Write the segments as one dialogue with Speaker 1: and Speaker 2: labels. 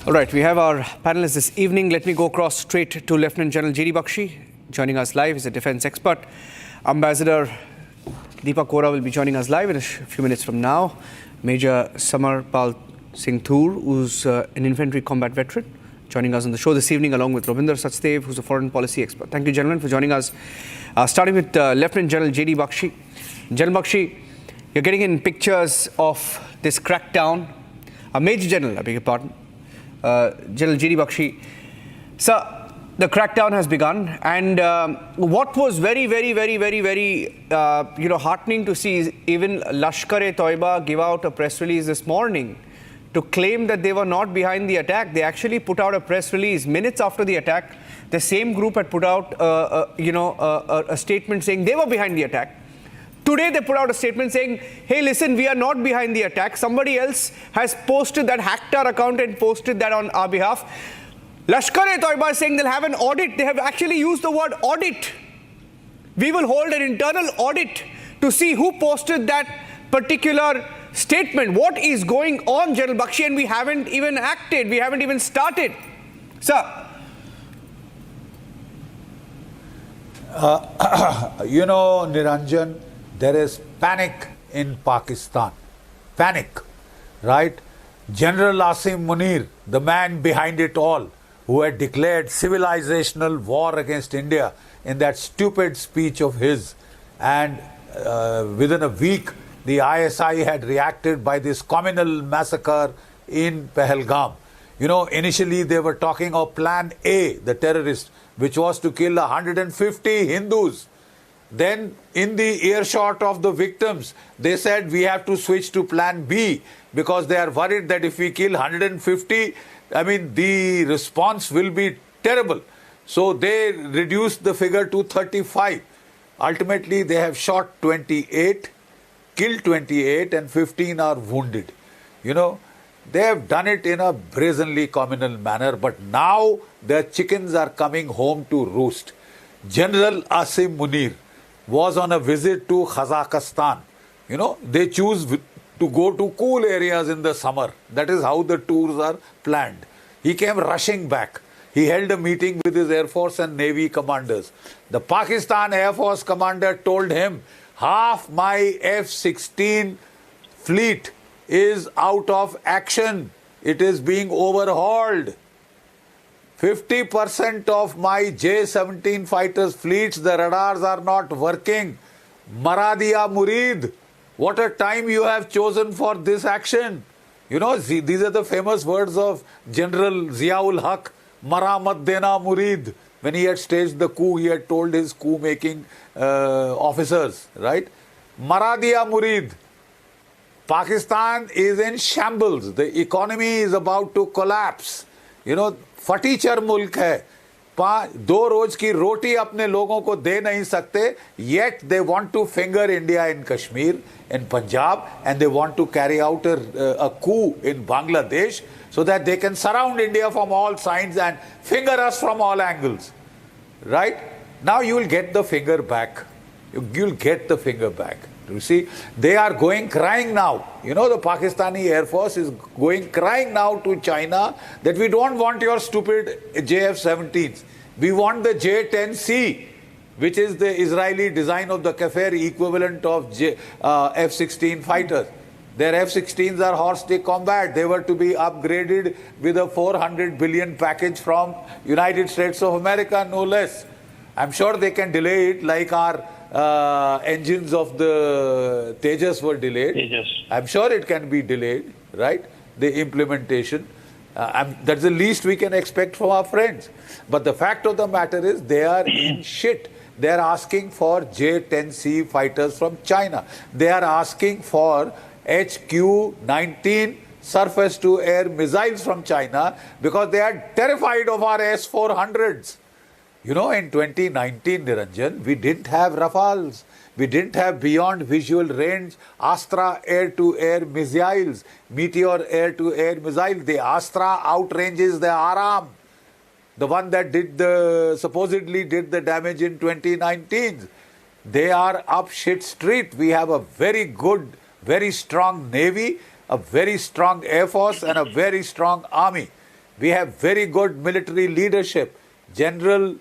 Speaker 1: All right, we have our panelists this evening. Let me go across straight to Lieutenant General J.D. Bakshi. Joining us live is a defense expert. Ambassador Deepak Kora will be joining us live in a few minutes from now. Major Samarpal Singh Thoor, who's an infantry combat veteran, joining us on the show this evening, along with Ravinder Sachdev, who's a foreign policy expert. Thank you, gentlemen, for joining us. Starting with Lieutenant General J.D. Bakshi. General Bakshi, you're getting in pictures of this crackdown. Major General, I beg your pardon. General J.D. Bakshi. Sir, the crackdown has begun, and what was very heartening to see is even Lashkar-e-Toiba give out a press release this morning to claim that they were not behind the attack. They actually put out a press release minutes after the attack. The same group had put out a statement saying they were behind the attack. Today they put out a statement saying, hey, listen, we are not behind the attack. Somebody else has posted that, hacked our account and posted that on our behalf. Lashkar-e-Toiba is saying they'll have an audit. They have actually used the word audit. We will hold an internal audit to see who posted that particular statement. What is going on, General Bakshi? And we haven't even acted. We haven't even started. Sir.
Speaker 2: Niranjan, there is panic in Pakistan. Panic, right? General Asim Munir, the man behind it all, who had declared civilizational war against India in that stupid speech of his. And within a week, the ISI had reacted by this communal massacre in Pahalgam. Initially they were talking of Plan A, the terrorist, which was to kill 150 Hindus. Then, in the earshot of the victims, they said we have to switch to Plan B because they are worried that if we kill 150, the response will be terrible. So they reduced the figure to 35. Ultimately, they have shot 28, killed 28, and 15 are wounded. They have done it in a brazenly communal manner, but now their chickens are coming home to roost. General Asim Munir was on a visit to Kazakhstan. They choose to go to cool areas in the summer. That is how the tours are planned. He came rushing back. He held a meeting with his Air Force and Navy commanders. The Pakistan Air Force commander told him, half my F-16 fleet is out of action. It is being overhauled. 50% of my J-17 fighters fleets, the radars are not working. Maradiya Murid, what a time you have chosen for this action. These are the famous words of General Ziaul Haq, Maramat Dena Murid. When he had staged the coup, he had told his coup-making officers, right? Maradiya Murid. Pakistan is in shambles. The economy is about to collapse. फटीचर मुल्क है 2 रोज की रोटी अपने लोगों को दे नहीं सकते, yet they want to finger India in Kashmir, in Punjab, and they want to carry out a coup in Bangladesh so that they can surround India from all sides and finger us from all angles. Right? Now you will get the finger back. You'll get the finger back. You see, they are going crying now. The Pakistani Air Force is going crying now to China that we don't want your stupid JF-17s. We want the J-10C, which is the Israeli design of the Kafir equivalent of F-16 fighters. Their F-16s are horse-stick combat. They were to be upgraded with a $400 billion package from United States of America, no less. I'm sure they can delay it like our engines of the Tejas were delayed. I'm sure it can be delayed, right? The implementation. That's the least we can expect from our friends. But the fact of the matter is they are in shit. They are asking for J-10C fighters from China. They are asking for HQ-19 surface-to-air missiles from China because they are terrified of our S-400s. In 2019, Niranjan, we didn't have Rafales. We didn't have beyond visual range Astra air-to-air missiles, Meteor air-to-air missiles. The Astra outranges the Aram, the one that supposedly did the damage in 2019. They are up shit street. We have a very good, very strong Navy, a very strong Air Force, and a very strong Army. We have very good military leadership. The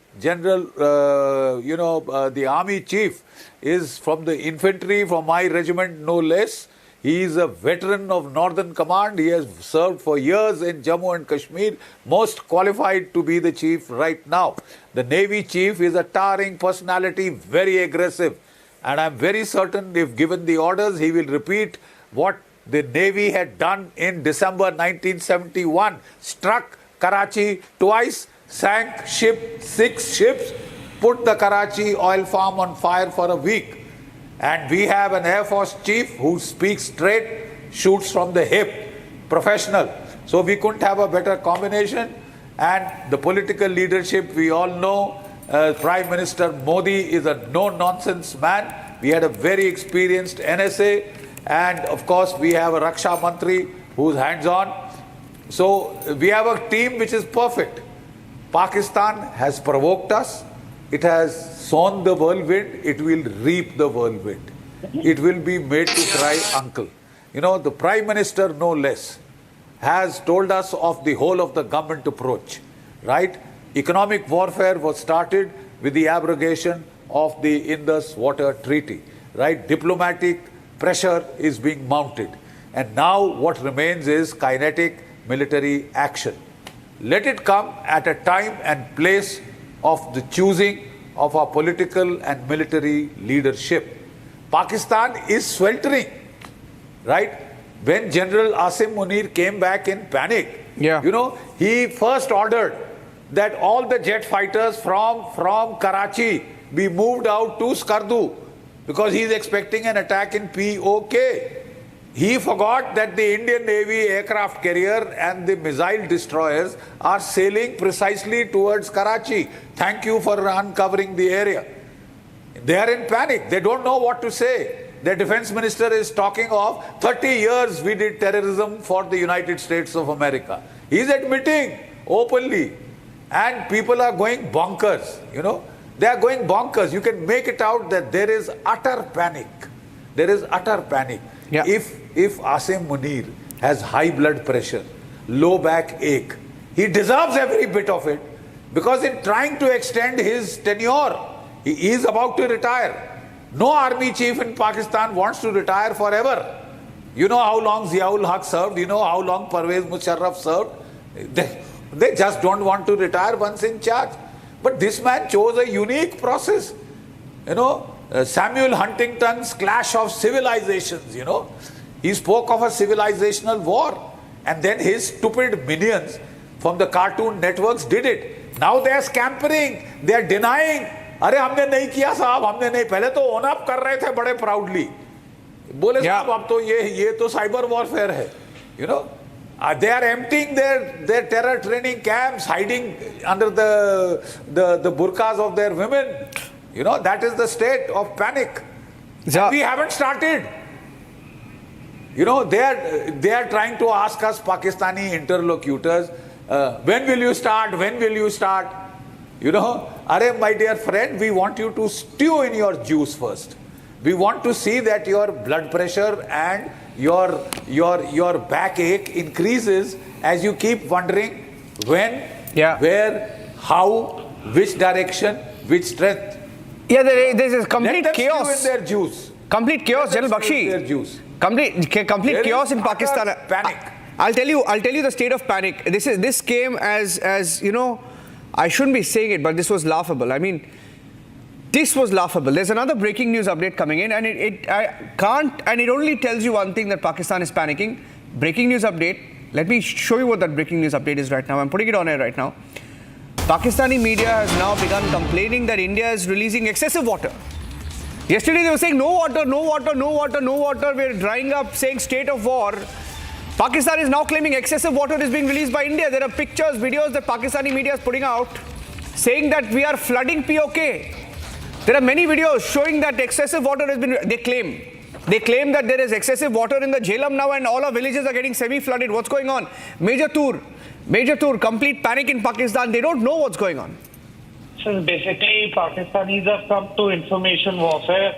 Speaker 2: army chief is from the infantry, from my regiment, no less. He is a veteran of Northern Command. He has served for years in Jammu and Kashmir, most qualified to be the chief right now. The Navy chief is a towering personality, very aggressive. And I'm very certain if given the orders, he will repeat what the Navy had done in December 1971. Struck Karachi twice, sank 6 ships, put the Karachi oil farm on fire for a week. And we have an Air Force chief who speaks straight, shoots from the hip, professional. So we couldn't have a better combination. And the political leadership, we all know, Prime Minister Modi is a no-nonsense man. We had a very experienced NSA. And of course, we have a Raksha Mantri who's hands-on. So we have a team which is perfect. Pakistan has provoked us. It has sown the whirlwind. It will reap the whirlwind. It will be made to cry uncle. You know, the Prime Minister, no less, has told us of the whole of the government approach, right? Economic warfare was started with the abrogation of the Indus Water Treaty, right? Diplomatic pressure is being mounted. And now what remains is kinetic military action. Let it come at a time and place of the choosing of our political and military leadership. Pakistan is sweltering, right? When General Asim Munir came back in panic, he first ordered that all the jet fighters from Karachi be moved out to Skardu because he's expecting an attack in POK. He forgot that the Indian Navy aircraft carrier and the missile destroyers are sailing precisely towards Karachi. Thank you for uncovering the area. They are in panic. They don't know what to say. Their defense minister is talking of 30 years we did terrorism for the United States of America. He's admitting openly. And people are going bonkers, They are going bonkers. You can make it out that there is utter panic. There is utter panic.
Speaker 1: Yeah.
Speaker 2: If Asim Munir has high blood pressure, low back ache, he deserves every bit of it because in trying to extend his tenure, he is about to retire. No army chief in Pakistan wants to retire forever. You know how long Ziaul Haq served, you know how long Parvez Musharraf served. They just don't want to retire once in charge. But this man chose a unique process. Samuel Huntington's clash of civilizations, He spoke of a civilizational war. And then his stupid minions from the cartoon networks did it. Now they are scampering. They are denying. अरे हमने नहीं किया साहब, हमने नहीं. पहले तो own up कर रहे थे बड़े प्राउडली. बोले साहब अब तो ये तो साइबर वॉरफेयर है. They are emptying their terror training camps, hiding under the burqas of their women. That is the state of panic. We haven't started. They are trying to ask us, Pakistani interlocutors, when will you start? When will you start? Arey, my dear friend, we want you to stew in your juice first. We want to see that your blood pressure and your backache increases as you keep wondering when, where, how, which direction, which strength.
Speaker 1: Yeah, this is complete chaos.
Speaker 2: Let them stew in their juice.
Speaker 1: Complete chaos, General Bakshi. Complete chaos in Pakistan.
Speaker 2: Panic.
Speaker 1: I'll tell you the state of panic. This came as I shouldn't be saying it, but this was laughable. I mean, this was laughable. There's another breaking news update coming in, and it only tells you one thing, that Pakistan is panicking. Breaking news update. Let me show you what that breaking news update is right now. I'm putting it on air right now. Pakistani media has now begun complaining that India is releasing excessive water. Yesterday they were saying no water, no water, no water, no water. We're drying up, saying state of war. Pakistan is now claiming excessive water is being released by India. There are pictures, videos that Pakistani media is putting out saying that we are flooding POK. There are many videos showing that excessive water has been, they claim that there is excessive water in the Jhelum now and all our villages are getting semi-flooded. What's going on? Major Tour, complete panic in Pakistan. They don't know what's going on.
Speaker 3: So basically, Pakistanis have come to information warfare.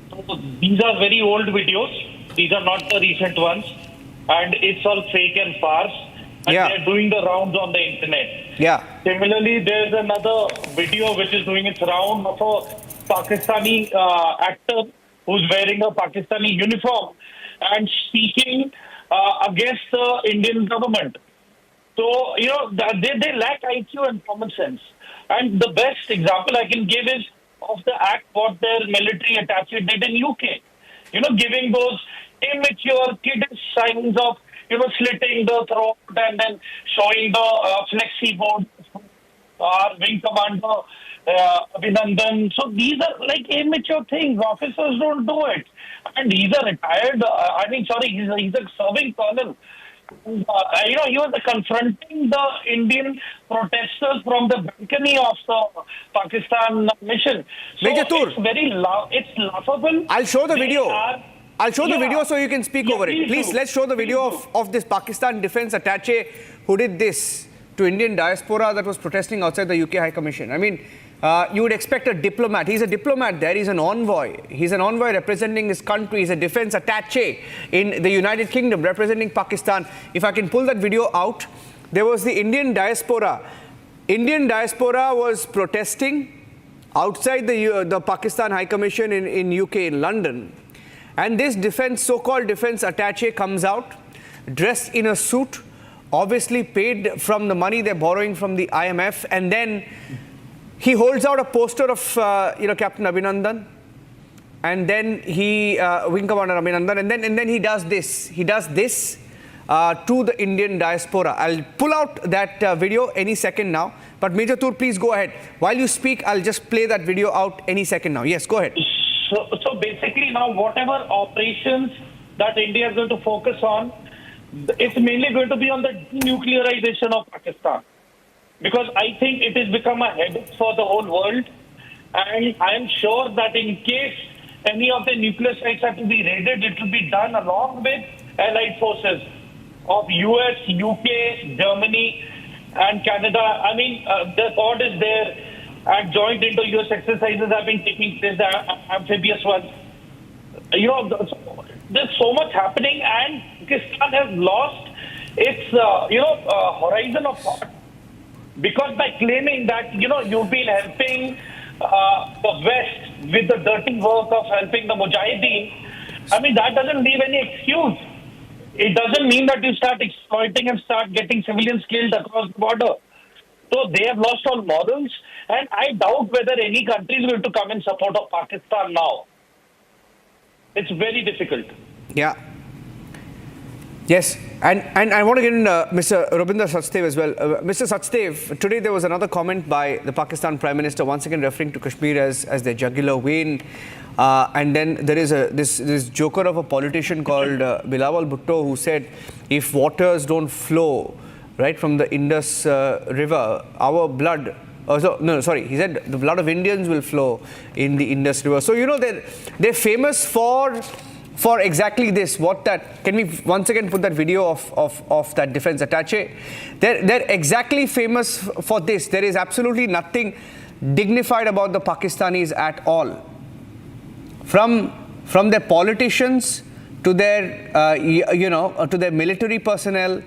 Speaker 3: So these are very old videos. These are not the recent ones. And it's all fake and farce. and
Speaker 1: Yeah.
Speaker 3: they're doing the rounds on the internet.
Speaker 1: Yeah.
Speaker 3: Similarly, there's another video which is doing its round of a Pakistani actor who's wearing a Pakistani uniform and speaking against the Indian government. So, they lack IQ and common sense. And the best example I can give is of the act what their military attaché did in UK. Giving those immature kiddish signs of, slitting the throat and then showing the flexi board, our wing commander, Abhinandan. So these are like immature things. Officers don't do it. And he's a retired, he's a serving colonel. He was confronting the Indian protesters from the balcony of the Pakistan mission. So
Speaker 1: Major Tur.
Speaker 3: it's laughable.
Speaker 1: I'll show the
Speaker 3: They
Speaker 1: video.
Speaker 3: are-
Speaker 1: I'll show the
Speaker 3: Yeah.
Speaker 1: video so you can speak
Speaker 3: Yeah,
Speaker 1: over it. Please,
Speaker 3: do.
Speaker 1: let's show the video of this Pakistan defense attaché who did this to Indian diaspora that was protesting outside the UK High Commission. I mean, you would expect a diplomat. He's a diplomat there. He's an envoy. He's an envoy representing his country. He's a defense attaché in the United Kingdom representing Pakistan. If I can pull that video out, there was the Indian diaspora. Indian diaspora was protesting outside the Pakistan High Commission in UK, in London. And this so-called defense attaché comes out, dressed in a suit, obviously paid from the money they're borrowing from the IMF, and then he holds out a poster of Captain Abhinandan, and then Wing Commander Abhinandan, and then he does this. He does this to the Indian diaspora. I'll pull out that video any second now. But Major Tur, please go ahead. While you speak, I'll just play that video out any second now. Yes, go ahead.
Speaker 3: So basically now whatever operations that India is going to focus on, it's mainly going to be on the denuclearization of Pakistan. Because I think it has become a headache for the whole world. And I am sure that in case any of the nuclear sites have to be raided, it will be done along with allied forces of US, UK, Germany, and Canada. I mean, the thought is there. And joint inter-US exercises have been taking place, the amphibious ones. There's so much happening, and Pakistan has lost its, horizon of thought. Because by claiming that, you've been helping the West with the dirty work of helping the Mujahideen, I mean, that doesn't leave any excuse. It doesn't mean that you start exploiting and start getting civilians killed across the border. So they have lost all morals, and I doubt whether any country is going to come in support of Pakistan now. It's very difficult.
Speaker 1: Yeah. Yes, and I want to get in Mr. Rabinder Sachdev as well. Mr. Sachdev, today there was another comment by the Pakistan Prime Minister, once again referring to Kashmir as their jugular vein. And then there is this joker of a politician called Bilawal Bhutto who said, if waters don't flow right from the Indus River, our blood. He said the blood of Indians will flow in the Indus River. So they're famous for exactly this. Can we once again put that video of that defense attaché? They're exactly famous for this. There is absolutely nothing dignified about the Pakistanis at all. From their politicians to their to their military personnel.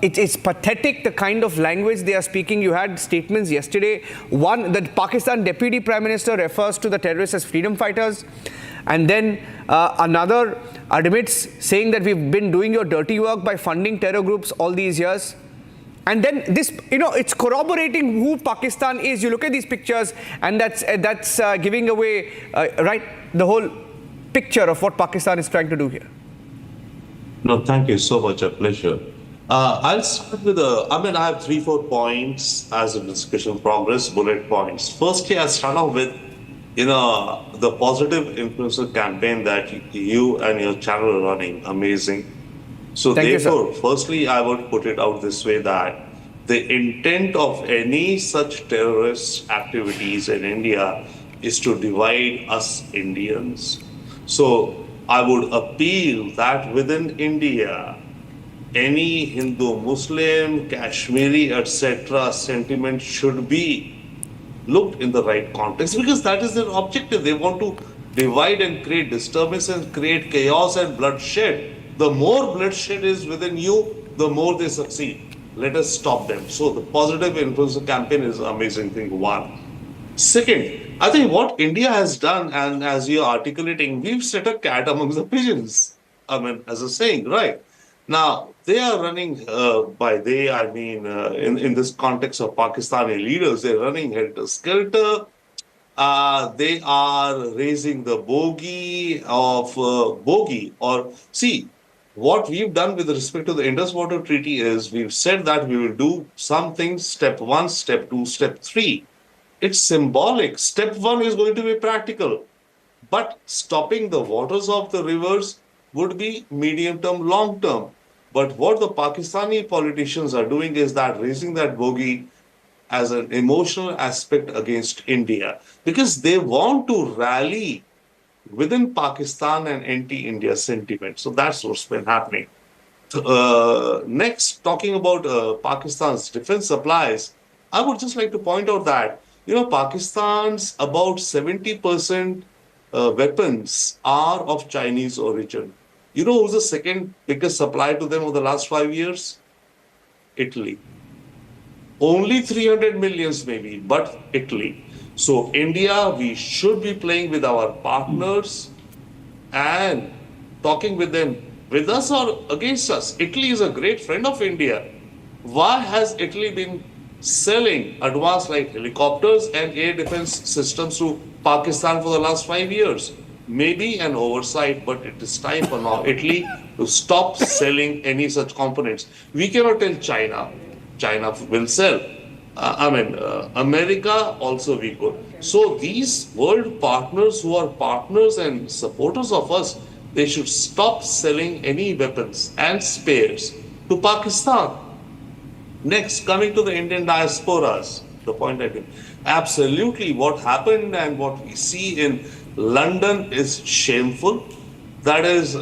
Speaker 1: It's pathetic the kind of language they are speaking. You had statements yesterday. One, the Pakistan Deputy Prime Minister refers to the terrorists as freedom fighters. And then another admits saying that we've been doing your dirty work by funding terror groups all these years. And then this, it's corroborating who Pakistan is. You look at these pictures and that's giving away, the whole picture of what Pakistan is trying to do here.
Speaker 4: No, thank you so much. A pleasure. I'll start with I have 3-4 points as the discussion progress, bullet points. Firstly, I'll start off with, the positive influencer campaign that you and your channel are running. Amazing. So therefore, firstly, I would put it out this way that the intent of any such terrorist activities in India is to divide us Indians. So I would appeal that within India, any Hindu, Muslim, Kashmiri, etc. sentiment should be looked in the right context, because that is their objective. They want to divide and create disturbance and create chaos and bloodshed. The more bloodshed is within you, the more they succeed. Let us stop them. So the positive influencer campaign is an amazing thing. One. Second, I think what India has done, and as you're articulating, we've set a cat amongst the pigeons. I mean, as a saying, right? Now, they are running, by they, I mean, in this context of Pakistani leaders, they're running helter skelter. They are raising the bogey of bogey. Or see, what we've done with respect to the Indus Water Treaty is we've said that we will do some things step one, step two, step three. It's symbolic. Step one is going to be practical. But stopping the waters of the rivers would be medium term, long term. But what the Pakistani politicians are doing is that raising that bogey as an emotional aspect against India because they want to rally within Pakistan and anti-India sentiment. So that's what's been happening. Next, talking about Pakistan's defense supplies, I would just like to point out that Pakistan's about 70% weapons are of Chinese origin. You know who's the second biggest supplier to them over the last 5 years? Italy. Only 300 millions maybe, but Italy. So India, we should be playing with our partners and talking with them, with us or against us. Italy is a great friend of India. Why has Italy been selling advanced light helicopters and air defense systems to Pakistan for the last 5 years? Maybe an oversight, but it is time for now Italy to stop selling any such components. We cannot tell China. China will sell. America also we could. So these world partners who are partners and supporters of us, they should stop selling any weapons and spares to Pakistan. Next, coming to the Indian diasporas, the point I did. Absolutely, what happened and what we see in London is shameful. That is,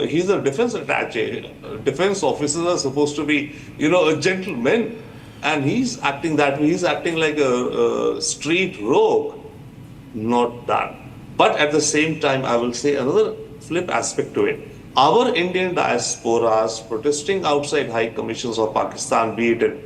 Speaker 4: he's a defense attaché. Defense officers are supposed to be, a gentleman. And he's acting that way. He's acting like a street rogue. Not that. But at the same time, I will say another flip aspect to it. Our Indian diasporas protesting outside high commissions of Pakistan, be it in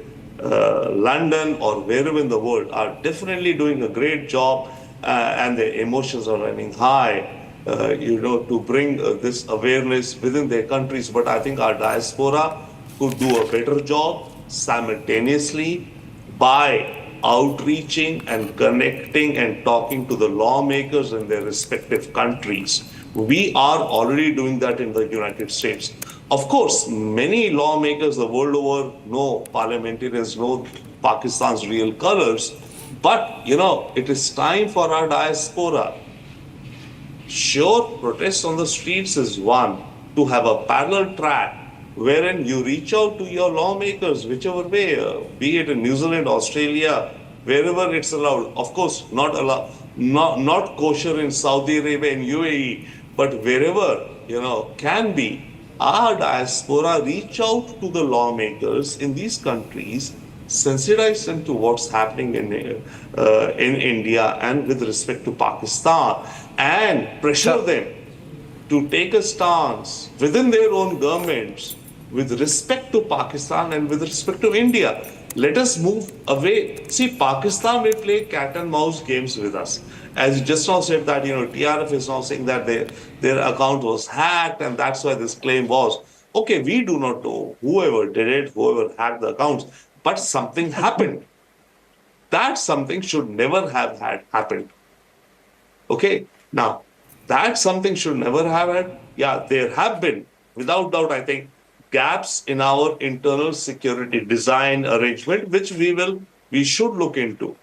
Speaker 4: London or wherever in the world, are definitely doing a great job and their emotions are running high. To bring this awareness within their countries. But I think our diaspora could do a better job simultaneously by outreaching and connecting and talking to the lawmakers in their respective countries. We are already doing that in the United States. Of course, many lawmakers the world over know, parliamentarians know Pakistan's real colors. But, it is time for our diaspora. Sure, protests on the streets is one. To have a parallel track wherein you reach out to your lawmakers, whichever way, be it in New Zealand, Australia, wherever it's allowed. Of course, not kosher in Saudi Arabia and UAE, but wherever, can be. Our diaspora reach out to the lawmakers in these countries, sensitize them to what's happening in India and with respect to Pakistan, and pressure them to take a stance within their own governments with respect to Pakistan and with respect to India. Let us move away. See, Pakistan may play cat and mouse games with us. As you just now said that, TRF is now saying that their account was hacked and that's why this claim was. Okay, we do not know whoever did it, whoever hacked the accounts, but something happened. That something should never have had happened. Okay, now, that something should never have had. Yeah, there have been, without doubt, I think, gaps in our internal security design arrangement, which we should look into.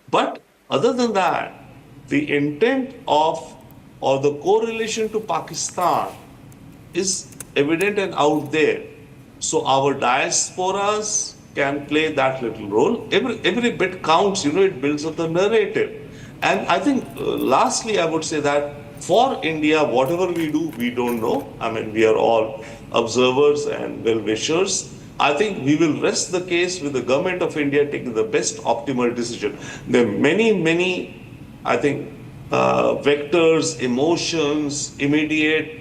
Speaker 4: But other than that, the intent of or the correlation to Pakistan is evident and out there. So our diasporas can play that little role. Every bit counts, it builds up the narrative. And I think, lastly, I would say that for India, whatever we do, we don't know. We are all observers and well-wishers. I think we will rest the case with the government of India taking the best optimal decision. There are many, I think, vectors, emotions, immediate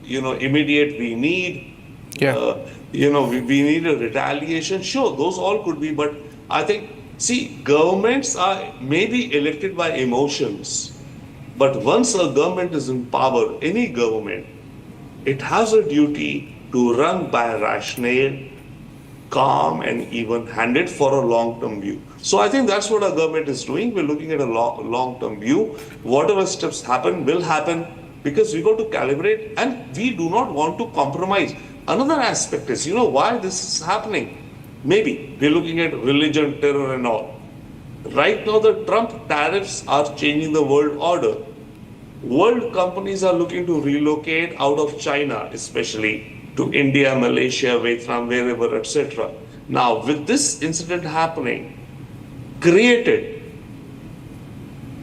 Speaker 4: we need.
Speaker 1: Yeah.
Speaker 4: We need a retaliation. Sure, those all could be, but I think, see, governments are maybe elected by emotions, but once a government is in power, any government, it has a duty to run by rationale, calm, and even-handed for a long-term view. So I think that's what our government is doing. We're looking at a long-term view. Whatever steps happen will happen because we got to calibrate, and we do not want to compromise. Another aspect is, why this is happening. Maybe we're looking at religion, terror, and all. Right now, the Trump tariffs are changing the world order. World companies are looking to relocate out of China, especially to India, Malaysia, Vietnam, wherever, etc. Now, with this incident happening, created,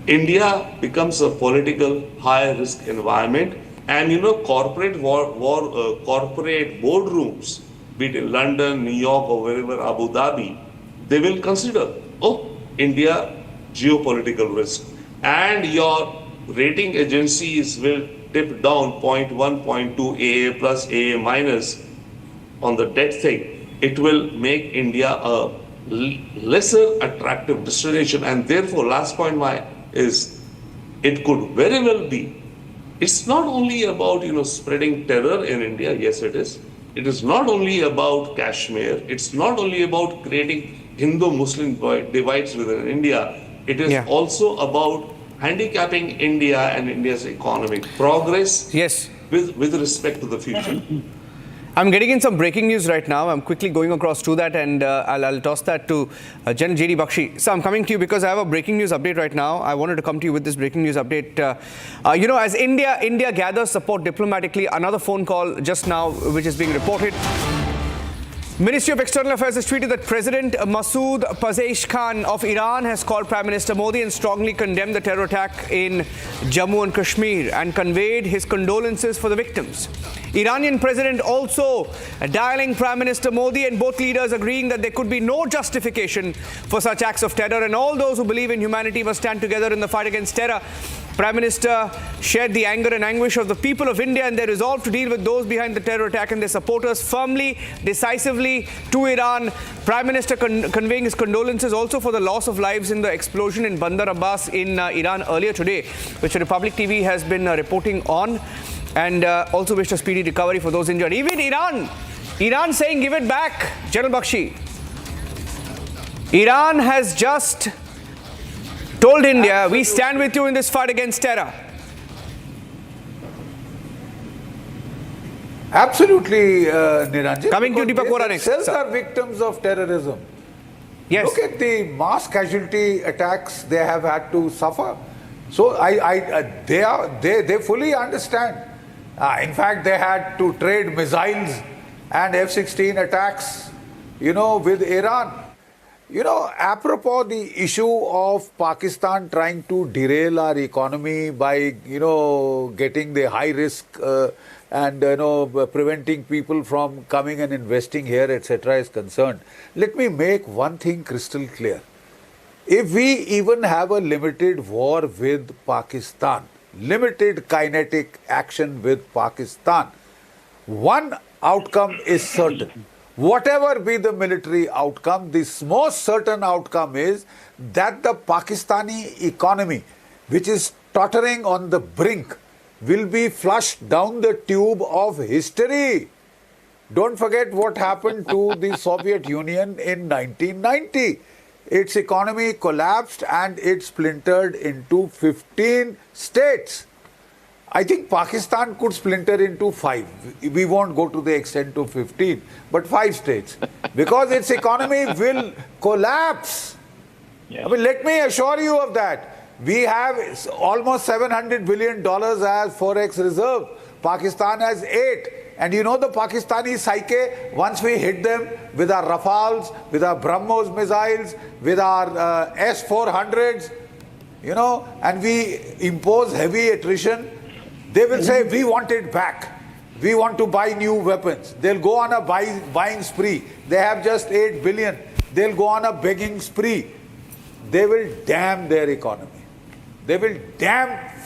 Speaker 4: India becomes a political high-risk environment, and corporate corporate boardrooms, be it in London, New York, or wherever, Abu Dhabi, they will consider, India geopolitical risk, and your rating agencies will tip down 0.1, 0.2 AA plus AA minus on the debt thing. It will make India a lesser attractive destination, and therefore, last point is it could very well be. It's not only about spreading terror in India. Yes, it is. It is not only about Kashmir. It's not only about creating Hindu-Muslim divides within India. It is also about handicapping India and India's economic progress.
Speaker 1: Yes.
Speaker 4: With respect to the future.
Speaker 1: I'm getting in some breaking news right now. I'm quickly going across to that, and I'll toss that to General J.D. Bakshi. So I'm coming to you because I have a breaking news update right now. I wanted to come to you with this breaking news update. As India gathers support diplomatically, another phone call just now, which is being reported. Ministry of External Affairs has tweeted that President Masood Pezeshkian of Iran has called Prime Minister Modi and strongly condemned the terror attack in Jammu and Kashmir and conveyed his condolences for the victims. Iranian president also dialing Prime Minister Modi, and both leaders agreeing that there could be no justification for such acts of terror, and all those who believe in humanity must stand together in the fight against terror. Prime Minister shared the anger and anguish of the people of India and their resolve to deal with those behind the terror attack and their supporters firmly, decisively to Iran. Prime Minister conveying his condolences also for the loss of lives in the explosion in Bandar Abbas in Iran earlier today, which Republic TV has been reporting on, and also wished a speedy recovery for those injured. Even Iran saying give it back. General Bakshi, Iran has just told India, we stand with you in this fight against terror.
Speaker 2: Absolutely, Niranjan.
Speaker 1: Coming to Deepak Vora next.
Speaker 2: They themselves are victims of terrorism.
Speaker 1: Yes.
Speaker 2: Look at the mass casualty attacks they have had to suffer. So they fully understand. In fact, they had to trade missiles and F-16 attacks, with Iran. Apropos the issue of Pakistan trying to derail our economy by, getting the high risk and, preventing people from coming and investing here, etc. is concerned, let me make one thing crystal clear. If we even have a limited war with Pakistan, limited kinetic action with Pakistan, one outcome is certain. Whatever be the military outcome, the most certain outcome is that the Pakistani economy, which is tottering on the brink, will be flushed down the tube of history. Don't forget what happened to the Soviet Union in 1990. Its economy collapsed and it splintered into 15 states. I think Pakistan could splinter into 5. We won't go to the extent of 15, but 5 states. Because its economy will collapse.
Speaker 3: Yes.
Speaker 2: I mean, let me assure you of that. We have almost $700 billion as forex reserve. Pakistan has 8. And the Pakistani psyche, once we hit them with our Rafales, with our BrahMos missiles, with our S-400s, and we impose heavy attrition, they will say, we want it back. We want to buy new weapons. They'll go on a buying spree. They have just 8 billion. They'll go on a begging spree. They will damn their economy. They will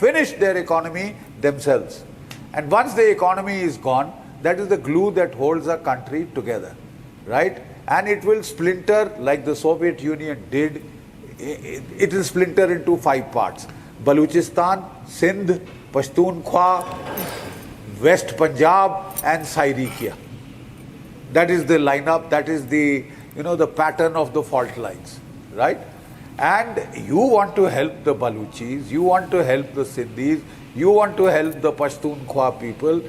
Speaker 2: finish their economy themselves. And once the economy is gone, that is the glue that holds a country together, right? And it will splinter like the Soviet Union did. It will splinter into 5 parts: Baluchistan, Sindh, Pashtunkhwa, West Punjab, and Sairekia. That is the lineup. That is the the pattern of the fault lines, right? And you want to help the Baluchis, you want to help the Sindhis, you want to help the Pashtunkhwa people.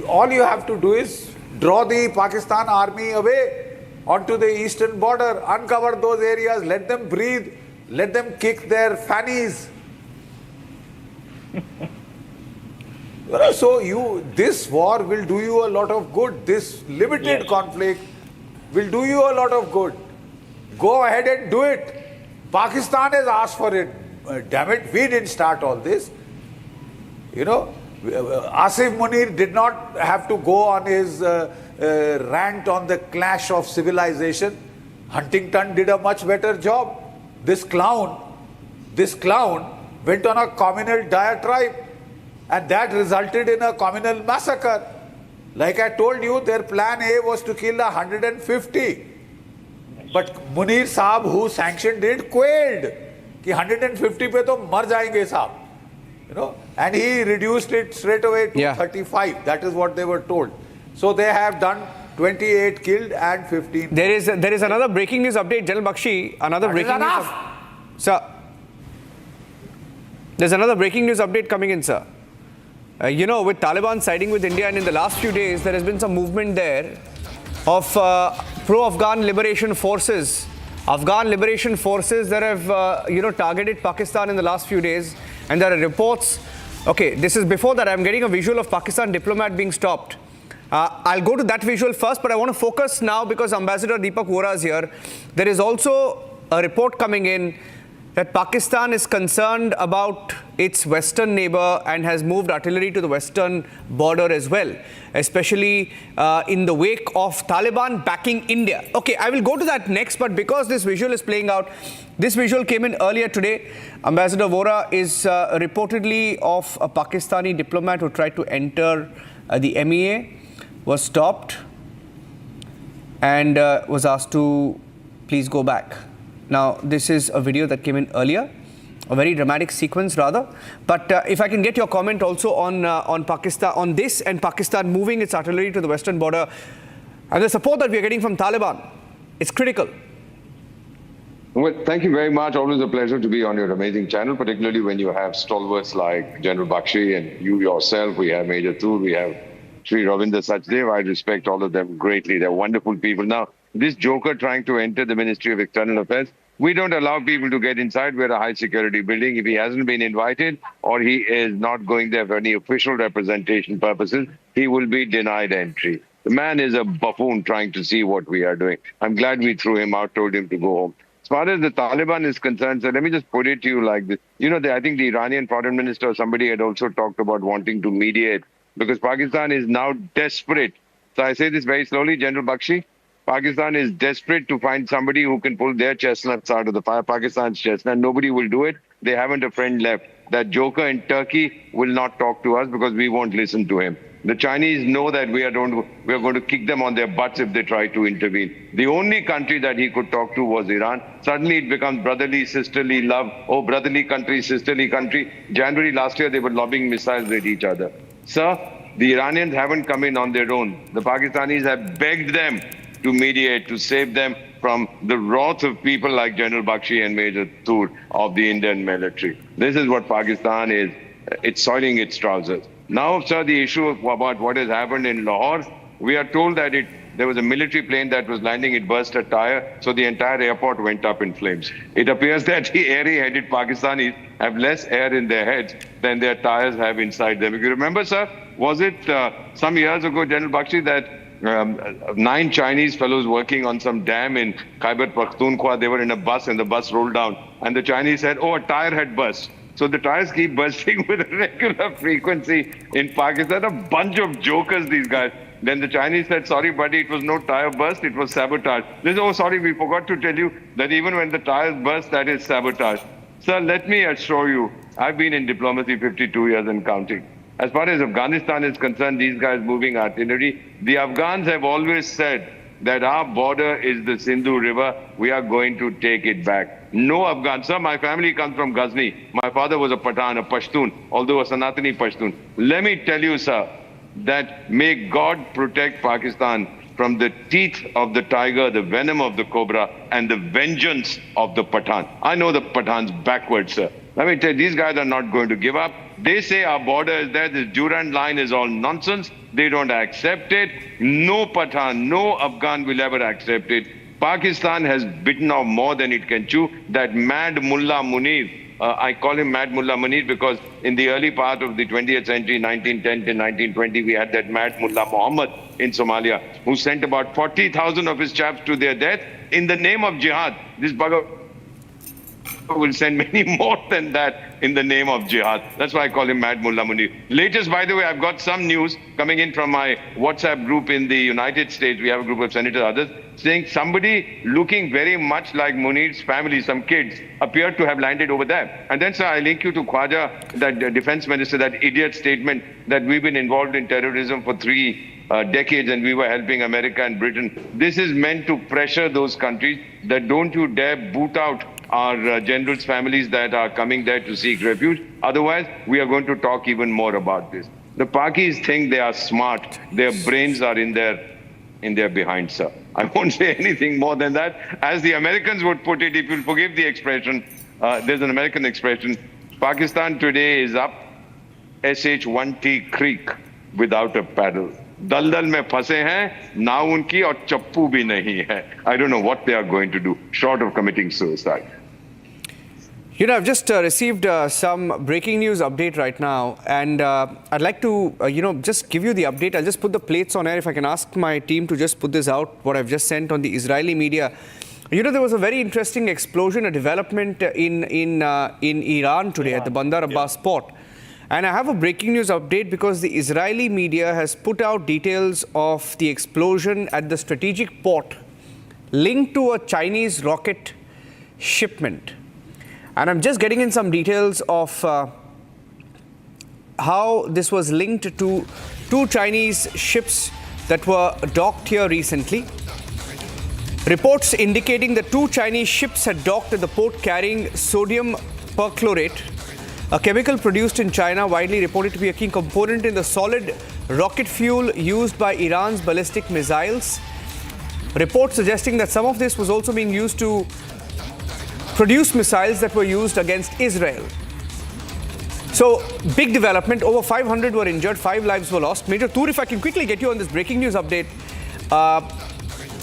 Speaker 2: All you have to do is draw the Pakistan army away onto the eastern border, uncover those areas, let them breathe, let them kick their fannies. So this war will do you a lot of good. This limited conflict will do you a lot of good. Go ahead and do it. Pakistan has asked for it. Damn it, we didn't start all this. Asif Munir did not have to go on his rant on the clash of civilization. Huntington did a much better job. This clown went on a communal diatribe, and that resulted in a communal massacre. Like I told you, their plan A was to kill 150. But Munir Saab, who sanctioned it, quailed. Ki 150 pe to mar jayenge saab. And he reduced it straight away to 35. That is what they were told. So they have done 28 killed and 15.
Speaker 1: There is another breaking news update, General Bakshi. Sir, there's another breaking news update coming in, sir. With Taliban siding with India, and in the last few days, there has been some movement there of pro-Afghan liberation forces. Afghan liberation forces that have, targeted Pakistan in the last few days. And there are reports. Okay, this is before that. I'm getting a visual of Pakistan diplomat being stopped. I'll go to that visual first, but I want to focus now because Ambassador Deepak Vora is here. There is also a report coming in that Pakistan is concerned about its western neighbor and has moved artillery to the western border as well, especially in the wake of Taliban backing India. Okay, I will go to that next, but because this visual is playing out, this visual came in earlier today. Ambassador Vora is reportedly of a Pakistani diplomat who tried to enter the MEA, was stopped and was asked to please go back. Now, this is a video that came in earlier, a very dramatic sequence rather. But if I can get your comment also on Pakistan, on this and Pakistan moving its artillery to the western border and the support that we are getting from Taliban, it's critical.
Speaker 5: Well, thank you very much. Always a pleasure to be on your amazing channel, particularly when you have stalwarts like General Bakshi and you yourself. We have Major Tur, we have Sri Ravinder Sachdev. I respect all of them greatly. They're wonderful people. Now, this joker trying to enter the Ministry of External Affairs, we don't allow people to get inside. We're a high security building. If he hasn't been invited or he is not going there for any official representation purposes, he will be denied entry. The man is a buffoon trying to see what we are doing. I'm glad we threw him out, told him to go home. As far as the Taliban is concerned, so let me just put it to you like this. I think the Iranian foreign minister or somebody had also talked about wanting to mediate because Pakistan is now desperate. So I say this very slowly, General Bakshi. Pakistan is desperate to find somebody who can pull their chestnuts out of the fire, Pakistan's chestnut. Nobody will do it. They haven't a friend left. That joker in Turkey will not talk to us because we won't listen to him. The Chinese know that we are going to kick them on their butts if they try to intervene. The only country that he could talk to was Iran. Suddenly it becomes brotherly, sisterly love. Oh, brotherly country, sisterly country. January last year, they were lobbing missiles at each other. Sir, the Iranians haven't come in on their own. The Pakistanis have begged them to mediate, to save them from the wrath of people like General Bakshi and Major Tur of the Indian military. This is what Pakistan is. It's soiling its trousers. Now, sir, the issue about what has happened in Lahore, we are told that there was a military plane that was landing, it burst a tire, so the entire airport went up in flames. It appears that the airy-headed Pakistanis have less air in their heads than their tires have inside them. If you remember, sir, was it some years ago, General Bakshi, that 9 Chinese fellows working on some dam in Khyber Pakhtunkhwa, they were in a bus and the bus rolled down. And the Chinese said, oh, a tire had burst. So the tires keep bursting with a regular frequency in Pakistan. A bunch of jokers, these guys. Then the Chinese said, sorry, buddy, it was no tire burst, it was sabotage. They said, oh, sorry, we forgot to tell you that even when the tires burst, that is sabotage. Sir, let me assure you, I've been in diplomacy 52 years and counting. As far as Afghanistan is concerned, these guys moving artillery, the Afghans have always said that our border is the Sindhu River. We are going to take it back. No Afghan. Sir, my family comes from Ghazni. My father was a Pathan, a Pashtun, although a Sanatani Pashtun. Let me tell you, sir, that may God protect Pakistan from the teeth of the tiger, the venom of the cobra, and the vengeance of the Pathan. I know the Pathans backwards, sir. Let me tell you, these guys are not going to give up. They say our border is there. This Durand line is all nonsense. They don't accept it. No Pathan, no Afghan will ever accept it. Pakistan has bitten off more than it can chew. That mad Mullah Munir, I call him Mad Mullah Munir because in the early part of the 20th century, 1910 to 1920, we had that Mad Mullah Muhammad in Somalia, who sent about 40,000 of his chaps to their death in the name of jihad. This bugger will send many more than that in the name of jihad. That's why I call him Mad Mullah Munir. Latest, by the way, I've got some news coming in from my WhatsApp group in the United States. We have a group of senators, others, saying somebody looking very much like Munir's family, some kids, appeared to have landed over there. And then, sir, I link you to Khwaja, that defense minister, that idiot statement that we've been involved in terrorism for 3 decades and we were helping America and Britain. This is meant to pressure those countries that don't you dare boot out our generals' families that are coming there to seek refuge. Otherwise, we are going to talk even more about this. The Pakis think they are smart. Their brains are in their behind, sir. I won't say anything more than that. As the Americans would put it, if you'll forgive the expression, there's an American expression, Pakistan today is up SH1T Creek without a paddle. दलदल में फंसे हैं ना उनकी और चप्पू भी नहीं है. I don't know what they are going to do short of committing suicide.
Speaker 1: You know, I've just received some breaking news update right now, and I'd like to, just give you the update. I'll just put the plates on air. If I can ask my team to just put this out, what I've just sent on the Israeli media. You know, there was a very interesting explosion, a development in Iran today at the Bandar Abbas port. And I have a breaking news update because the Israeli media has put out details of the explosion at the strategic port linked to a Chinese rocket shipment. And I'm just getting in some details of how this was linked to 2 Chinese ships that were docked here recently. Reports indicating that 2 Chinese ships had docked at the port carrying sodium perchlorate, a chemical produced in China widely reported to be a key component in the solid rocket fuel used by Iran's ballistic missiles. Reports suggesting that some of this was also being used to produce missiles that were used against Israel. So, big development. Over 500 were injured, 5 lives were lost. Major Toor, if I can quickly get you on this breaking news update,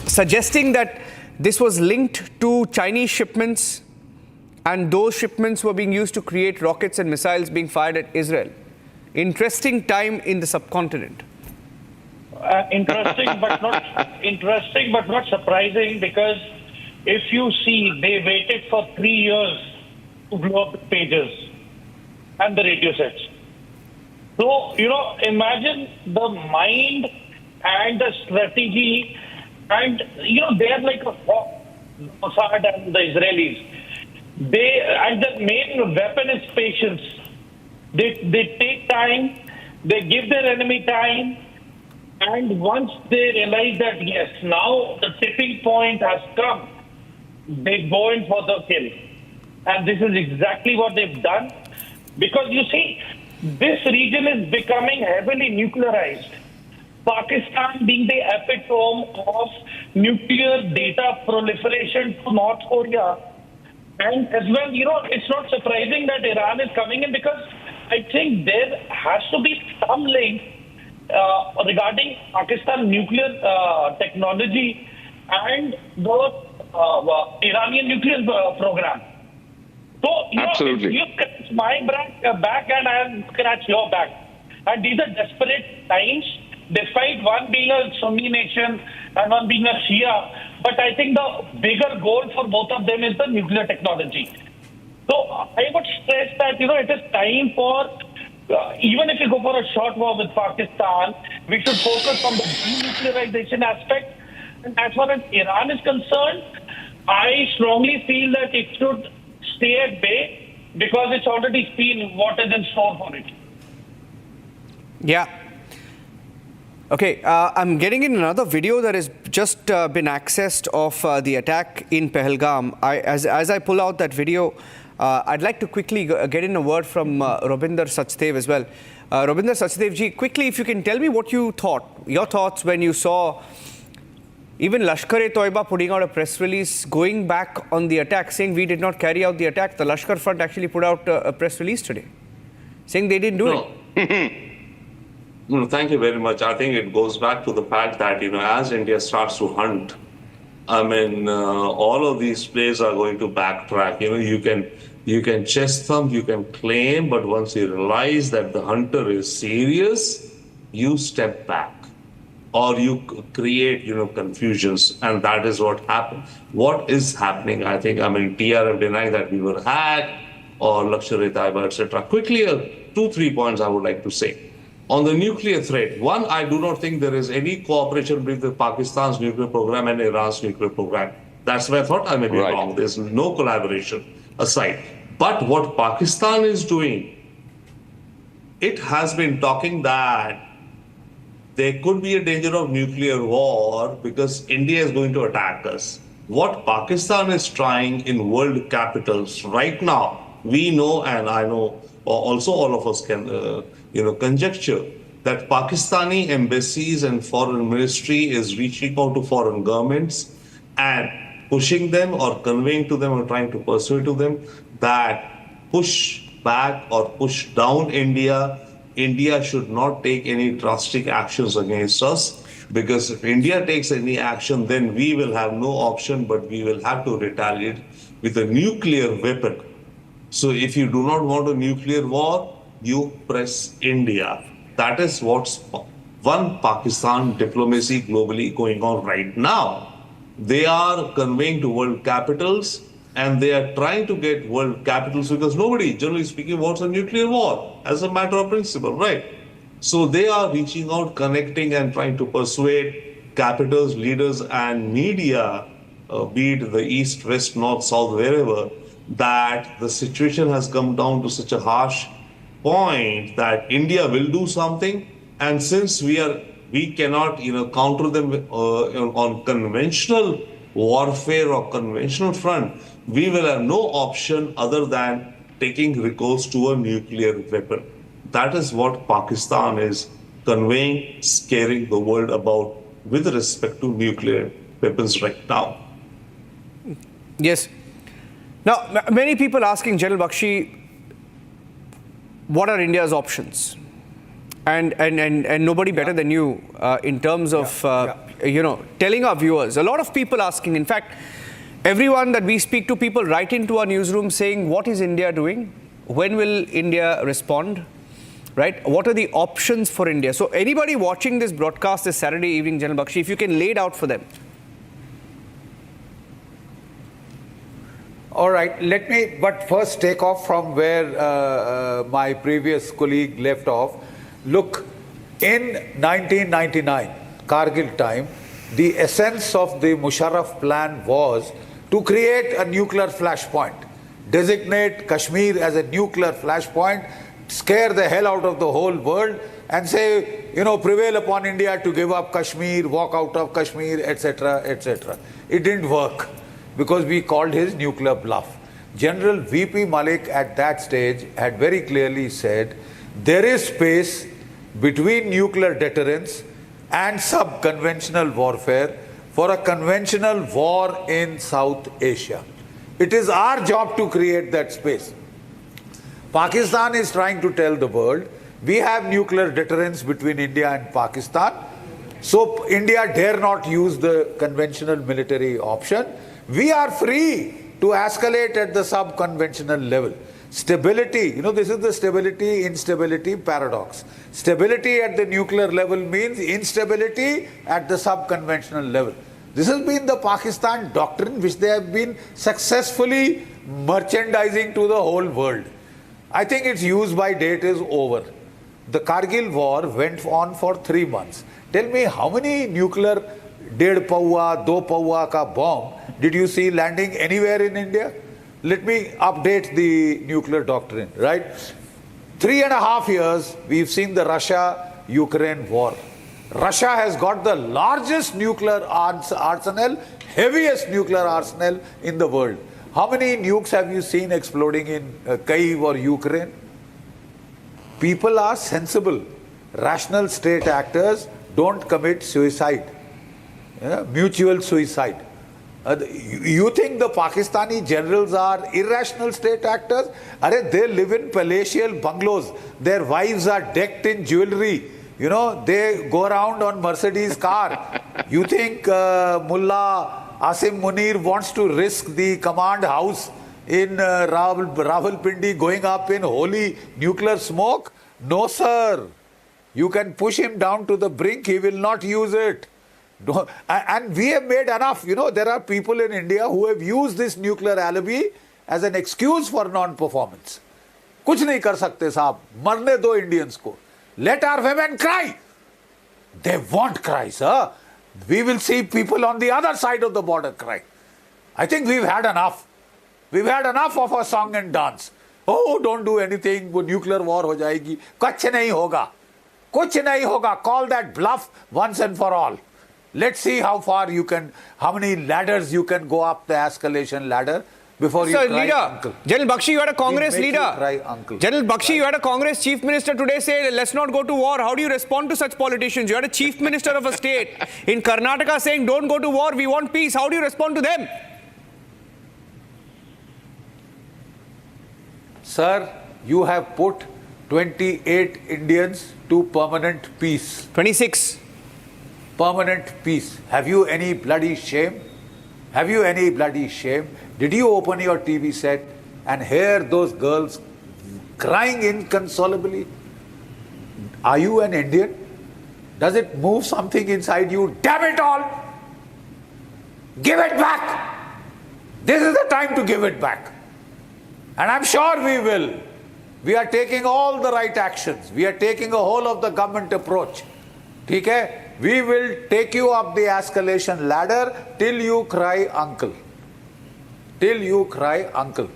Speaker 1: suggesting that this was linked to Chinese shipments, and those shipments were being used to create rockets and missiles being fired at Israel. Interesting time in the subcontinent.
Speaker 3: Interesting, but not surprising, because if you see, they waited for 3 years to blow up the pages and the radio sets. So, imagine the mind and the strategy, and, they're like a hawk, Mossad and the Israelis. And the main weapon is patience. They take time, they give their enemy time, and once they realize that, yes, now the tipping point has come, they go in for the kill. And this is exactly what they've done. Because you see, this region is becoming heavily nuclearized. Pakistan being the epitome of nuclear data proliferation to North Korea. And as well, it's not surprising that Iran is coming in, because I think there has to be some link regarding Pakistan nuclear technology and the Iranian nuclear program. So,
Speaker 5: Absolutely.
Speaker 3: you scratch my back and I'll scratch your back. And these are desperate times, despite one being a Sunni nation and one being a Shia. But I think the bigger goal for both of them is the nuclear technology. So I would stress that, it is time for, even if you go for a short war with Pakistan, we should focus on the denuclearization aspect. And as far as Iran is concerned, I strongly feel that it should stay at bay, because it's already seen what is in store for it.
Speaker 1: Yeah. Okay, I'm getting in another video that has just been accessed of the attack in Pahalgam. As I pull out that video, I'd like to quickly get in a word from Robinder Sachdev as well. Robinder Sachdev ji, quickly, if you can tell me what you thought, your thoughts when you saw even Lashkar-e-Toiba putting out a press release, going back on the attack, saying we did not carry out the attack. The Lashkar Front actually put out a press release today, saying they didn't do it.
Speaker 4: No, thank you very much. I think it goes back to the fact that, as India starts to hunt, all of these players are going to backtrack. You can chest thump, you can claim, but once you realize that the hunter is serious, you step back or you create, confusions. And that is what happened. What is happening? I think, TRF denying that we were hacked or Lashkar-e-Taiba, etc. Quickly, 2-3 points I would like to say. On the nuclear threat, one, I do not think there is any cooperation between Pakistan's nuclear program and Iran's nuclear program. That's why I thought I may be wrong. There's no collaboration aside. But what Pakistan is doing, it has been talking that there could be a danger of nuclear war because India is going to attack us. What Pakistan is trying in world capitals right now, we know, and I know also all of us can conjecture that Pakistani embassies and foreign ministry is reaching out to foreign governments and pushing them or conveying to them or trying to persuade to them that push back or push down India. India should not take any drastic actions against us, because if India takes any action, then we will have no option, but we will have to retaliate with a nuclear weapon. So if you do not want a nuclear war, you press India. That is what's one Pakistan diplomacy globally going on right now. They are conveying to world capitals and they are trying to get world capitals, because nobody, generally speaking, wants a nuclear war as a matter of principle, right? So they are reaching out, connecting and trying to persuade capitals, leaders and media, be it the east, west, north, south, wherever, that the situation has come down to such a harsh point that India will do something, and since we cannot counter them on conventional warfare or conventional front, we will have no option other than taking recourse to a nuclear weapon. That is what Pakistan is conveying, scaring the world about with respect to nuclear weapons right now.
Speaker 1: Yes. Now, many people asking General Bakshi, what are India's options? And nobody better than you in terms of, telling our viewers. A lot of people asking, in fact, everyone that we speak to, people write into our newsroom saying, what is India doing? When will India respond? Right? What are the options for India? So anybody watching this broadcast this Saturday evening, General Bakshi, if you can lay it out for them.
Speaker 2: All right, let me but first take off from where my previous colleague left off. Look, in 1999, Kargil time, the essence of the Musharraf plan was to create a nuclear flashpoint, designate Kashmir as a nuclear flashpoint, scare the hell out of the whole world and say, prevail upon India to give up Kashmir, walk out of Kashmir, etc., etc. It didn't work, because we called his nuclear bluff. General V.P. Malik at that stage had very clearly said, there is space between nuclear deterrence and sub-conventional warfare for a conventional war in South Asia. It is our job to create that space. Pakistan is trying to tell the world, we have nuclear deterrence between India and Pakistan, so India dare not use the conventional military option. We are free to escalate at the sub-conventional level. Stability, this is the stability-instability paradox. Stability at the nuclear level means instability at the sub-conventional level. This has been the Pakistan doctrine which they have been successfully merchandising to the whole world. I think its use-by date is over. The Kargil war went on for 3 months. Tell me how many nuclear 1.5 paua, 2 paua ka bomb did you see landing anywhere in India? Let me update the nuclear doctrine, right? 3.5 years, we've seen the Russia-Ukraine war. Russia has got the largest nuclear arsenal, heaviest nuclear arsenal in the world. How many nukes have you seen exploding in Kyiv or Ukraine? People are sensible. Rational state actors don't commit suicide, mutual suicide. You think the Pakistani generals are irrational state actors? They live in palatial bungalows. Their wives are decked in jewelry. They go around on Mercedes car. You think Mullah Asim Munir wants to risk the command house in Rawalpindi going up in holy nuclear smoke? No, sir. You can push him down to the brink. He will not use it. And we have made enough. There are people in India who have used this nuclear alibi as an excuse for non-performance. कुछ नहीं कर सकते साहब, मरने दो Indians को. Let our women cry. They won't cry, sir. We will see people on the other side of the border cry. I think we've had enough. We've had enough of a song and dance. Oh, don't do anything. वो nuclear war हो जाएगी. कुछ नहीं होगा. कुछ नहीं होगा. Call that bluff once and for all. Let's see how far you can, how many ladders you can go up the escalation ladder before you cry,
Speaker 1: leader,
Speaker 2: uncle.
Speaker 1: General Bakshi, you had a Congress
Speaker 2: We'll make
Speaker 1: leader.
Speaker 2: you cry, uncle.
Speaker 1: General Bakshi, you had a Congress chief minister today say, let's not go to war. How do you respond to such politicians? You had a chief minister of a state in Karnataka saying, don't go to war, we want peace. How do you respond to them?
Speaker 2: Sir, you have put 28 Indians to permanent peace.
Speaker 1: 26.
Speaker 2: Permanent peace. Have you any bloody shame? Have you any bloody shame? Did you open your TV set and hear those girls crying inconsolably? Are you an Indian? Does it move something inside you? Damn it all! Give it back! This is the time to give it back. And I'm sure we will. We are taking all the right actions. We are taking a whole of the government approach. Okay? We will take you up the escalation ladder till you cry uncle. Till you cry uncle.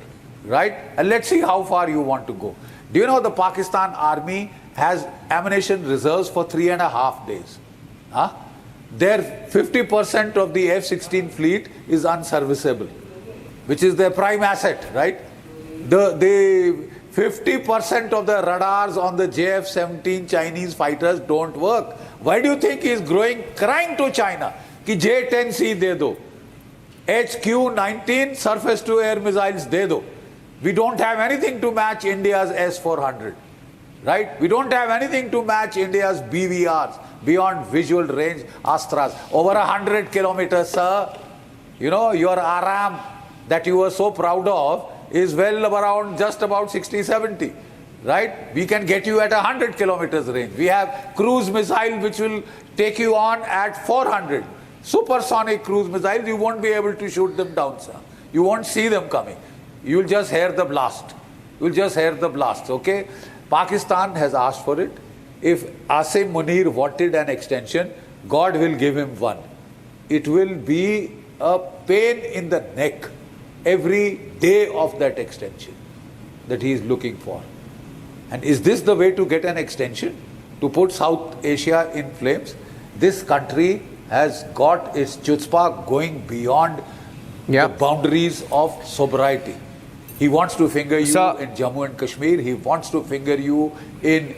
Speaker 2: Right? And let's see how far you want to go. Do you know the Pakistan army has ammunition reserves for 3.5 days? Huh? Their 50% of the F-16 fleet is unserviceable, which is their prime asset, right? The 50% of the radars on the JF-17 Chinese fighters don't work. Why do you think he is crying to China कि J-10C दे दो, HQ-19 surface-to-air missiles दे दो? We don't have anything to match India's S-400, right? We don't have anything to match India's BVRs, beyond visual range Astras. Over 100 kilometers, sir. Your Aram that you were so proud of is well around just about 60, 70. Right? We can get you at 100 kilometers range. We have cruise missile which will take you on at 400. Supersonic cruise missiles, you won't be able to shoot them down, sir. You won't see them coming. You'll just hear the blast. You'll just hear the blast, okay? Pakistan has asked for it. If Asim Munir wanted an extension, God will give him one. It will be a pain in the neck every day of that extension that he is looking for. And is this the way to get an extension? To put South Asia in flames? This country has got its chutzpah going beyond the boundaries of sobriety. He wants to finger you in Jammu and Kashmir. He wants to finger you in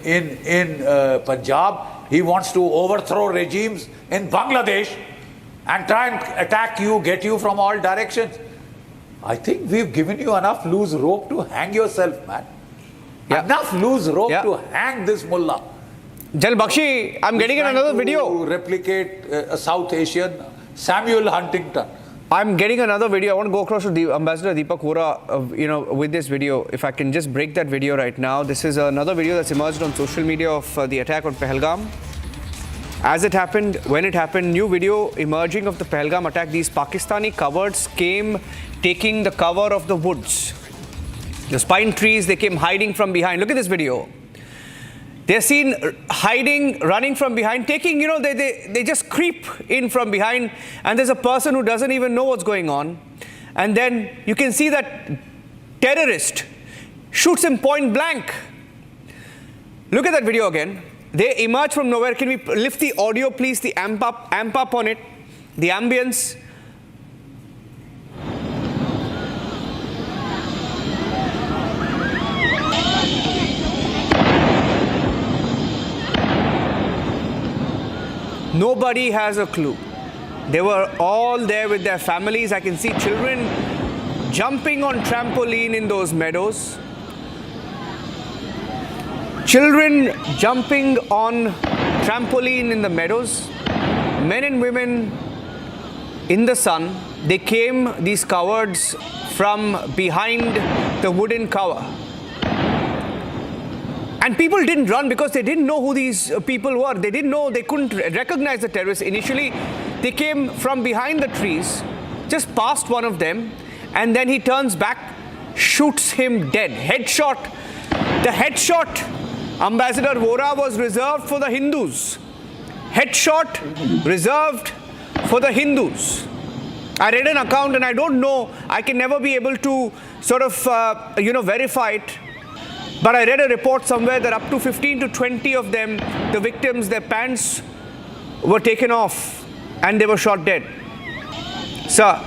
Speaker 2: Punjab. He wants to overthrow regimes in Bangladesh and try and attack you, get you from all directions. I think we've given you enough loose rope to hang yourself, man. Enough loose rope to hang this mullah.
Speaker 1: Jal Bakshi, I'm getting another video.
Speaker 2: To replicate a South Asian Samuel Huntington.
Speaker 1: I'm getting another video. I want to go across to Ambassador Deepak Vora, with this video. If I can just break that video right now. This is another video that's emerged on social media of the attack on Pahalgam. As it happened, when it happened, new video emerging of the Pahalgam attack. These Pakistani cowards came taking the cover of the woods. The pine trees, they came hiding from behind. Look at this video. They're seen hiding, running from behind, taking, they just creep in from behind, and there's a person who doesn't even know what's going on. And then you can see that terrorist shoots him point blank. Look at that video again. They emerge from nowhere. Can we lift the audio, please? The amp up on it. The ambience. Nobody has a clue. They were all there with their families. I can see children jumping on trampoline in those meadows. Children jumping on trampoline in the meadows. Men and women in the sun. They came, these cowards, from behind the wooden cover. And people didn't run because they didn't know who these people were. They didn't know, they couldn't recognize the terrorists. Initially, they came from behind the trees, just past one of them, and then he turns back, shoots him dead. Headshot. The headshot, Ambassador Vora, was reserved for the Hindus. Headshot reserved for the Hindus. I read an account, and I don't know, I can never be able to sort of, verify it. But I read a report somewhere that up to 15 to 20 of them, the victims, their pants were taken off and they were shot dead. Sir.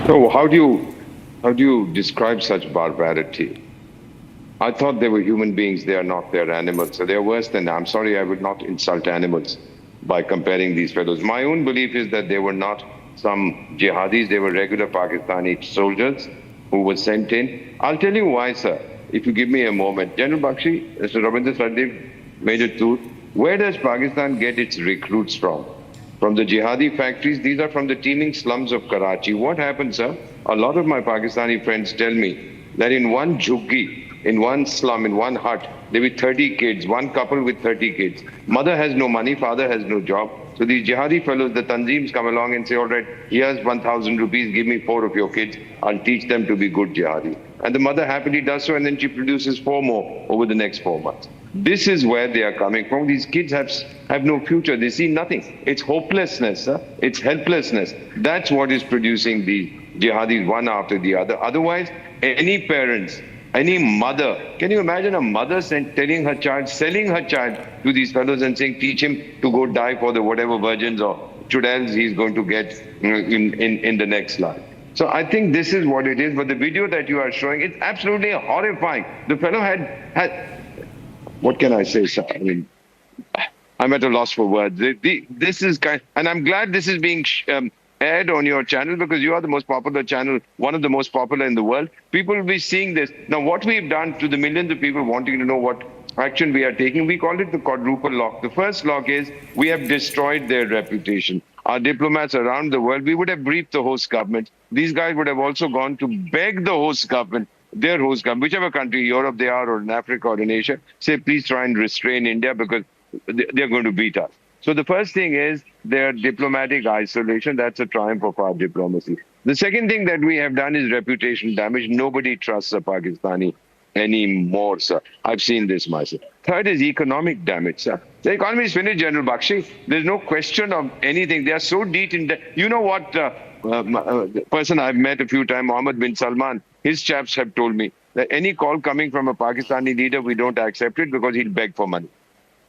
Speaker 5: So how do you describe such barbarity? I thought they were human beings. They are not. They are animals. So they are worse than. I'm sorry, I would not insult animals by comparing these fellows. My own belief is that they were not some jihadis. They were regular Pakistani soldiers who were sent in. I'll tell you why, sir, if you give me a moment. General Bakshi, Mr. Ravinder Sachdev, Major Toor, where does Pakistan get its recruits from? From the jihadi factories? These are from the teeming slums of Karachi. What happens, sir? A lot of my Pakistani friends tell me that in one jhuggi, in one slum, in one hut, there will be 30 kids, one couple with 30 kids. Mother has no money, father has no job. So these jihadi fellows, the tanzeems come along and say, all right, here's 1,000 rupees, give me 4 of your kids. I'll teach them to be good jihadi. And the mother happily does so, and then she produces 4 more over the next 4 months. This is where they are coming from. These kids have no future. They see nothing. It's hopelessness. It's helplessness. That's what is producing the jihadis one after the other. Otherwise, any parents, any mother, can you imagine a mother telling her child, selling her child to these fellows and saying, teach him to go die for the whatever virgins or chudels he's going to get in the next life. So I think this is what it is. But the video that you are showing, it's absolutely horrifying. The fellow had what can I say, sir? I mean, I'm at a loss for words. This is and I'm glad this is being aired on your channel, because you are the most popular channel, one of the most popular in the world. People will be seeing this. Now, what we've done to the millions of people wanting to know what action we are taking, we call it the quadruple lock. The first lock is we have destroyed their reputation. Our diplomats around the world, we would have briefed the host government. These guys would have also gone to beg the host government, their host government, whichever country, Europe they are, or in Africa or in Asia, say, please try and restrain India because they're going to beat us. So the first thing is their diplomatic isolation. That's a triumph of our diplomacy. The second thing that we have done is reputation damage. Nobody trusts a Pakistani anymore, sir. I've seen this myself. Third is economic damage, sir. The economy is finished, General Bakshi. There's no question of anything. They are so deep in debt. You know what, the person I've met a few times, Mohammed bin Salman, his chaps have told me that any call coming from a Pakistani leader, we don't accept it because he'll beg for money.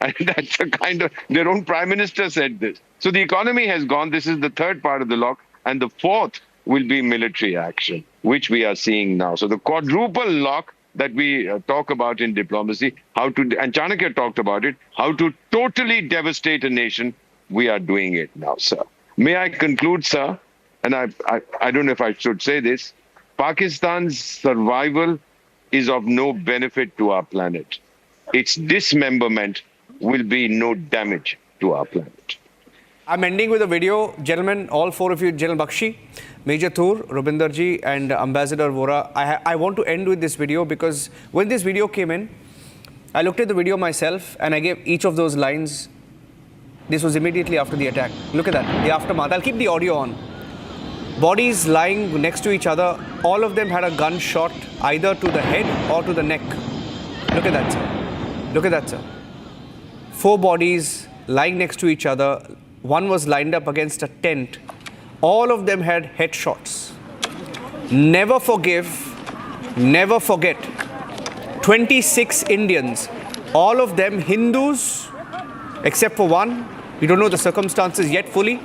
Speaker 5: And that's a kind of, their own prime minister said this. So the economy has gone. This is the third part of the lock. And the fourth will be military action, which we are seeing now. So the quadruple lock that we talk about in diplomacy, and Chanakya talked about it, how to totally devastate a nation, we are doing it now, sir. May I conclude, sir? And I don't know if I should say this. Pakistan's survival is of no benefit to our planet. Its dismemberment will be no damage to our planet.
Speaker 1: I'm ending with a video. Gentlemen, all 4 of you, General Bakshi, Major Toor, Robinderji, and Ambassador Vora. I want to end with this video because when this video came in, I looked at the video myself and I gave each of those lines. This was immediately after the attack. Look at that, the aftermath. I'll keep the audio on. Bodies lying next to each other. All of them had a gunshot either to the head or to the neck. Look at that, sir. Look at that, sir. 4 bodies lying next to each other. One was lined up against a tent. All of them had headshots. Never forgive, never forget. 26 Indians, all of them Hindus, except for one. We don't know the circumstances yet fully,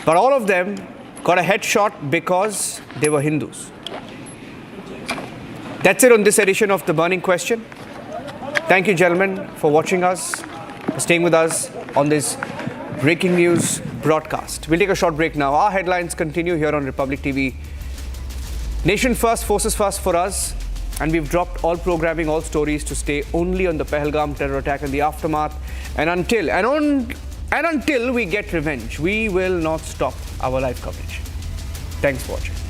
Speaker 1: but all of them got a headshot because they were Hindus. That's it on this edition of The Burning Question. Thank you, gentlemen, for watching us, for staying with us on this breaking news broadcast. We'll take a short break now. Our headlines continue here on Republic TV. Nation first, forces first for us. And we've dropped all programming, all stories to stay only on the Pahalgam terror attack and the aftermath. And until we get revenge, we will not stop our live coverage. Thanks for watching.